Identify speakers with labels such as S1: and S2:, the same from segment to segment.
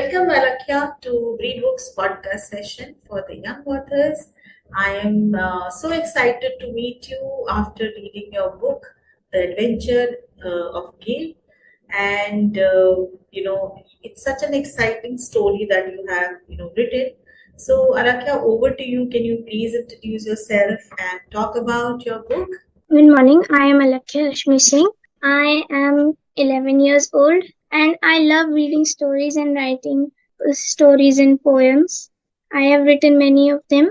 S1: Welcome, Alakya, to Read Books podcast session for the young authors. I am so excited to meet you after reading your book, The Adventure of Gail. And, it's such an exciting story that you have, written. So, Alakya, over to you. Can you please introduce yourself and talk about your book?
S2: Good morning. I am Alakya Rashmi Singh. I am 11 years old and I love reading stories and writing stories and poems. I have written many of them,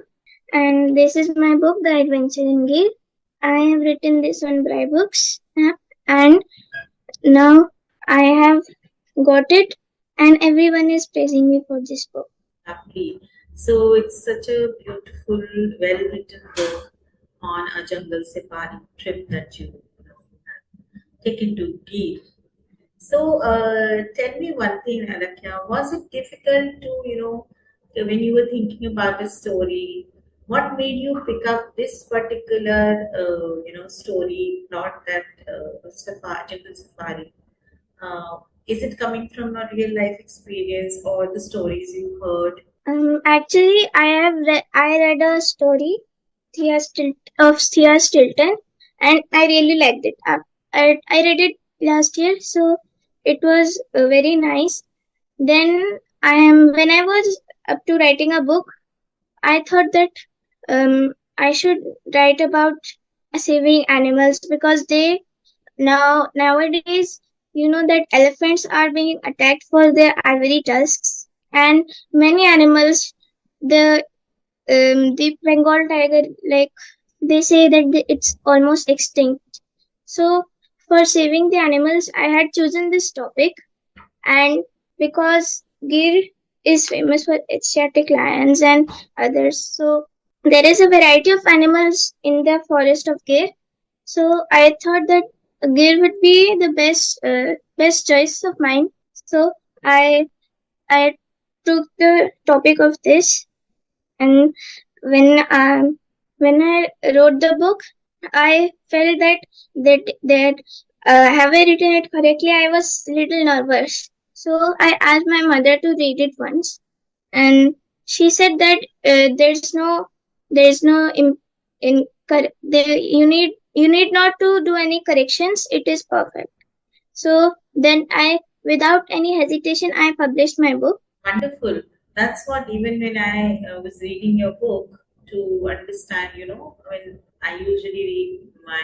S2: and this is my book, The Adventure in Gale. I have written this on Braille Books app, and now I have got it, and everyone is praising me for this book.
S1: Lovely. So it's such a beautiful, well-written book on a jungle safari trip that you have taken to give. So tell me one thing, Alakya. Was it difficult to, when you were thinking about the story, what made you pick up this particular, story, not that jungle safari? Uh, is it coming from a real life experience or the stories you heard?
S2: Actually, I read a story of Thea Stilton, and I really liked it. I read it last year, so it was very nice. Then when I was up to writing a book, I thought that I should write about saving animals because nowadays that elephants are being attacked for their ivory tusks, and many animals, the Bengal tiger, like they say that it's almost extinct. So for saving the animals, I had chosen this topic, and because Gir is famous for Asiatic lions and others, so there is a variety of animals in the forest of Gir. So I thought that Gir would be the best choice of mine. So I I took the topic of this, and when I wrote the book, I felt that have I written it correctly? I was little nervous, so I asked my mother to read it once, and she said that there's no you need not to do any corrections. It is perfect. So then without any hesitation, I published my book.
S1: Wonderful. That's what, even when I was reading your book to understand, when I usually read my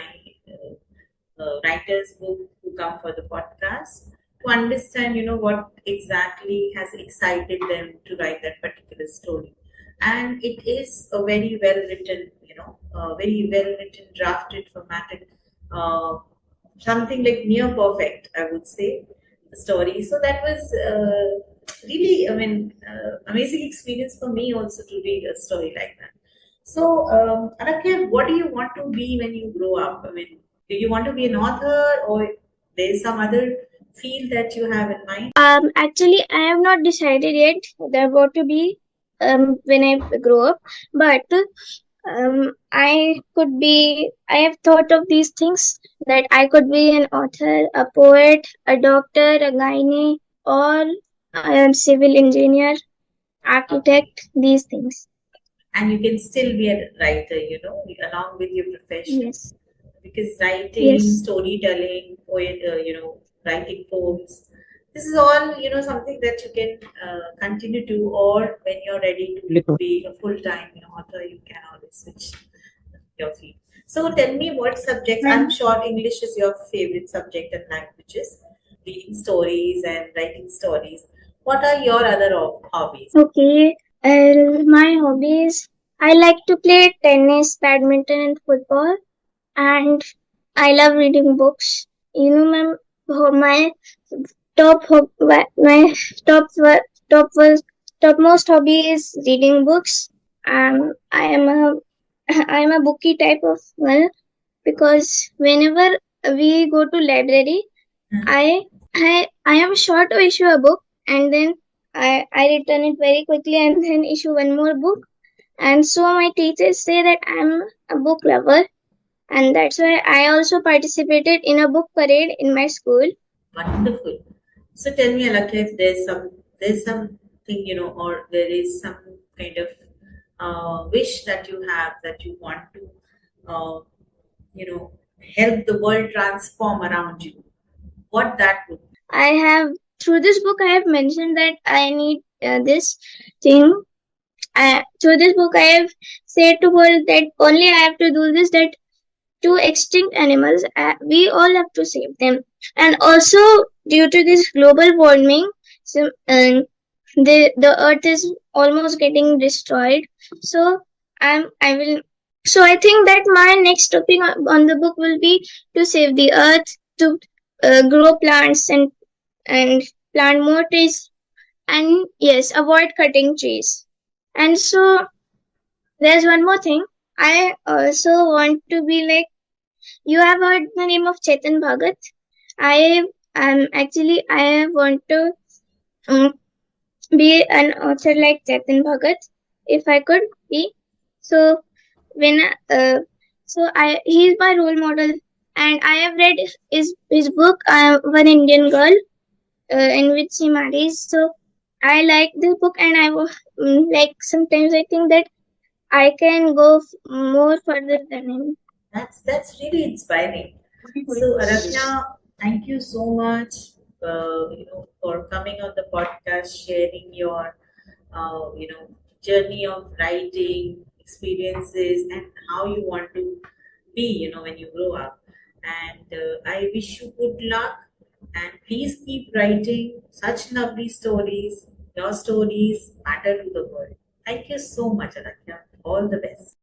S1: writer's book who come for the podcast to understand, what exactly has excited them to write that particular story. And it is a very well written, very well written, drafted, formatted, uh, something like near perfect, I would say, story. So that was really, amazing experience for me also to read a story like that. So, Arakya, what do you want to be when you grow up? I mean, do you want to be an author, or there's some other field that you have in mind?
S2: Actually, I have not decided yet what to be when I grow up, but I have thought of these things, that I could be an author, a poet, a doctor, a gynae, or a civil engineer, architect, these things.
S1: And you can still be a writer, along with your profession.
S2: Yes.
S1: Because writing,
S2: Yes.
S1: storytelling, writing poems, this is all, something that you can continue to, or when you're ready to be a full-time, author, you can always switch your field. So tell me what subjects, I'm sure English is your favorite subject and languages, reading stories and writing stories. What are your other hobbies?
S2: Okay, my hobbies, I like to play tennis, badminton, and football, and I love reading books. My top my top top was topmost hobby is reading books. I am a I am a bookie type of girl, because whenever we go to library, I am sure to issue a book, and then I return it very quickly and then issue one more book. And so my teachers say that I'm a book lover, and that's why I also participated in a book parade in my school.
S1: Wonderful. So tell me, Alakya, if there's some thing, or there is some kind of wish that you have, that you want to, uh, you know, help the world transform around you, what that would be?
S2: I have, through this book, I have mentioned that I need this thing. Through this book, I have said to her that only I have to do this, that two extinct animals, we all have to save them. And also, due to this global warming, so, the earth is almost getting destroyed. So I will. So I think that my next topic on the book will be to save the earth, to grow plants and plant more trees, and yes, avoid cutting trees. And so there's one more thing. I also want to be like, you have heard the name of Chetan Bhagat. I I want to um, be an author like Chetan Bhagat, if I could be. So when he's my role model, and I have read his book, One Indian Girl, in which she marries. So I like this book, and like, sometimes I think that I can go more further than him.
S1: That's really inspiring. So, Aradhya, thank you so much, for coming on the podcast, sharing your, journey of writing experiences and how you want to be, when you grow up. And I wish you good luck. And please keep writing such lovely stories. Your stories matter to the world. Thank you so much, Aradhya. All the best.